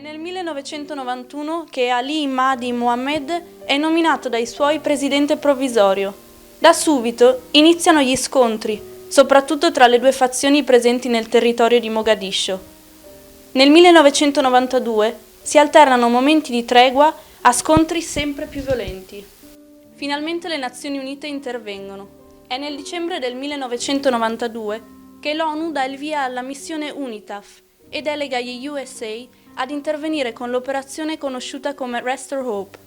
nel 1991 che Ali Mahdi Mohammed è nominato dai suoi presidente provvisorio. Da subito iniziano gli scontri, soprattutto tra le due fazioni presenti nel territorio di Mogadiscio. Nel 1992 si alternano momenti di tregua a scontri sempre più violenti. Finalmente le Nazioni Unite intervengono. È nel dicembre del 1992 che l'ONU dà il via alla missione UNITAF e delega gli USA ad intervenire con l'operazione conosciuta come Restore Hope.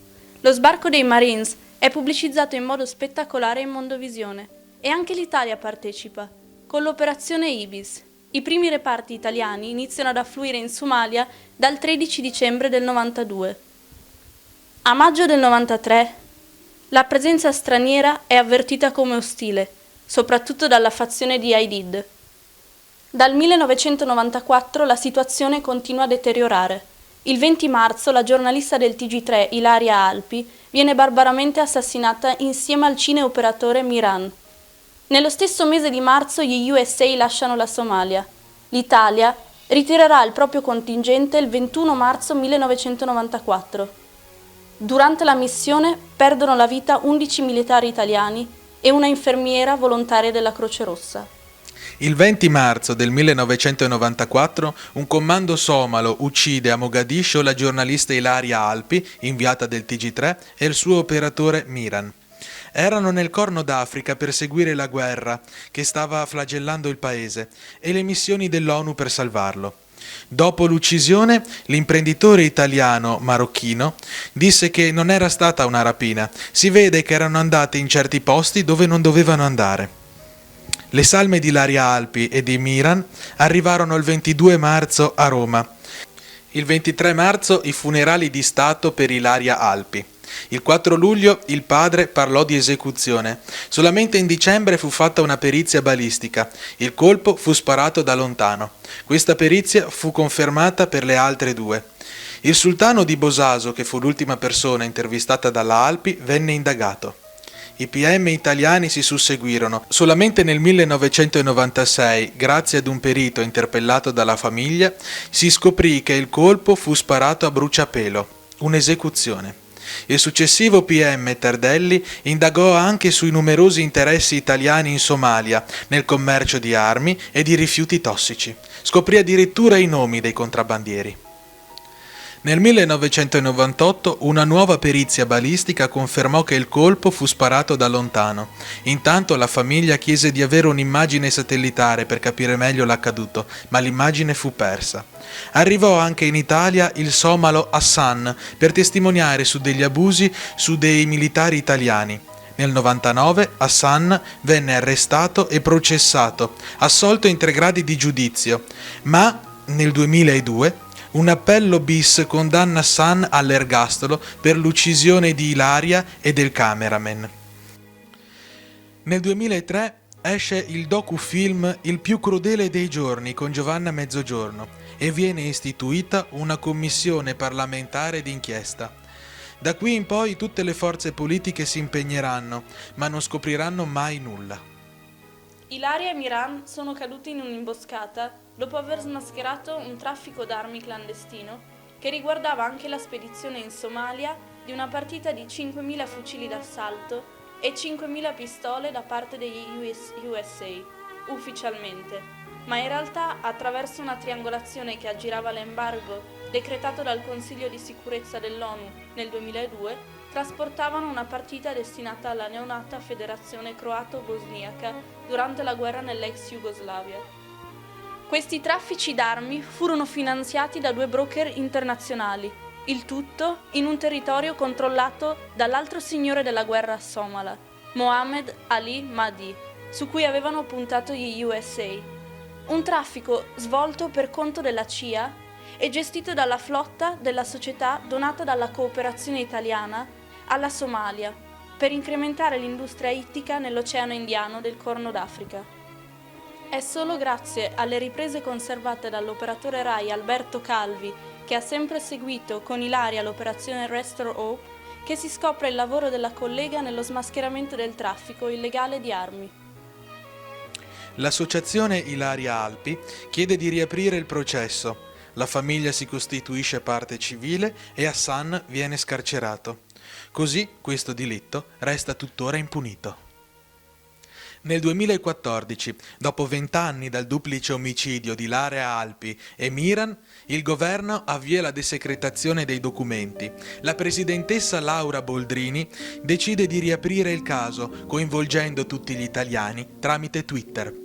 Lo sbarco dei Marines è pubblicizzato in modo spettacolare in Mondovisione e anche l'Italia partecipa, con l'operazione Ibis. I primi reparti italiani iniziano ad affluire in Somalia dal 13 dicembre del 92. A maggio del 93 la presenza straniera è avvertita come ostile, soprattutto dalla fazione di Aidid. Dal 1994 la situazione continua a deteriorare. Il 20 marzo la giornalista del TG3 Ilaria Alpi viene barbaramente assassinata insieme al cineoperatore Miran. Nello stesso mese di marzo gli USA lasciano la Somalia. L'Italia ritirerà il proprio contingente il 21 marzo 1994. Durante la missione perdono la vita 11 militari italiani e una infermiera volontaria della Croce Rossa. Il 20 marzo del 1994 un commando somalo uccide a Mogadiscio la giornalista Ilaria Alpi, inviata del TG3, e il suo operatore Miran. Erano nel Corno d'Africa per seguire la guerra che stava flagellando il paese e le missioni dell'ONU per salvarlo. Dopo l'uccisione, l'imprenditore italiano marocchino disse che non era stata una rapina, si vede che erano andate in certi posti dove non dovevano andare. Le salme di Ilaria Alpi e di Miran arrivarono il 22 marzo a Roma. Il 23 marzo i funerali di Stato per Ilaria Alpi. Il 4 luglio il padre parlò di esecuzione. Solamente in dicembre fu fatta una perizia balistica. Il colpo fu sparato da lontano. Questa perizia fu confermata per le altre due. Il sultano di Bosaso, che fu l'ultima persona intervistata dalla Alpi, venne indagato. I PM italiani si susseguirono. Solamente nel 1996, grazie ad un perito interpellato dalla famiglia, si scoprì che il colpo fu sparato a bruciapelo, un'esecuzione. Il successivo PM Tardelli indagò anche sui numerosi interessi italiani in Somalia, nel commercio di armi e di rifiuti tossici. Scoprì addirittura i nomi dei contrabbandieri. Nel 1998 una nuova perizia balistica confermò che il colpo fu sparato da lontano. Intanto la famiglia chiese di avere un'immagine satellitare per capire meglio l'accaduto, ma l'immagine fu persa. Arrivò anche in Italia il somalo Hassan per testimoniare su degli abusi su dei militari italiani. Nel 99 Hassan venne arrestato e processato, assolto in 3 gradi di giudizio, ma nel 2002 un appello bis condanna Hassan all'ergastolo per l'uccisione di Ilaria e del cameraman. Nel 2003 esce il docufilm Il più crudele dei giorni con Giovanna Mezzogiorno e viene istituita una commissione parlamentare d'inchiesta. Da qui in poi tutte le forze politiche si impegneranno, ma non scopriranno mai nulla. Ilaria e Miran sono caduti in un'imboscata dopo aver smascherato un traffico d'armi clandestino che riguardava anche la spedizione in Somalia di una partita di 5.000 fucili d'assalto e 5.000 pistole da parte degli USA, ufficialmente, ma in realtà attraverso una triangolazione che aggirava l'embargo decretato dal Consiglio di sicurezza dell'ONU nel 2002, trasportavano una partita destinata alla neonata Federazione Croato-Bosniaca durante la guerra nell'ex Jugoslavia. Questi traffici d'armi furono finanziati da 2 broker internazionali, il tutto in un territorio controllato dall'altro signore della guerra somala, Mohammed Ali Mahdi, su cui avevano puntato gli USA. Un traffico svolto per conto della CIA e gestito dalla flotta della società donata dalla cooperazione italiana alla Somalia, per incrementare l'industria ittica nell'Oceano Indiano del Corno d'Africa. È solo grazie alle riprese conservate dall'operatore RAI Alberto Calvi, che ha sempre seguito con Ilaria l'operazione Restore Hope, che si scopre il lavoro della collega nello smascheramento del traffico illegale di armi. L'associazione Ilaria Alpi chiede di riaprire il processo. La famiglia si costituisce parte civile e Hassan viene scarcerato. Così questo delitto resta tuttora impunito. Nel 2014, dopo 20 anni dal duplice omicidio di Ilaria Alpi e Miran, il governo avvia la desecretazione dei documenti. La presidentessa Laura Boldrini decide di riaprire il caso, coinvolgendo tutti gli italiani tramite Twitter.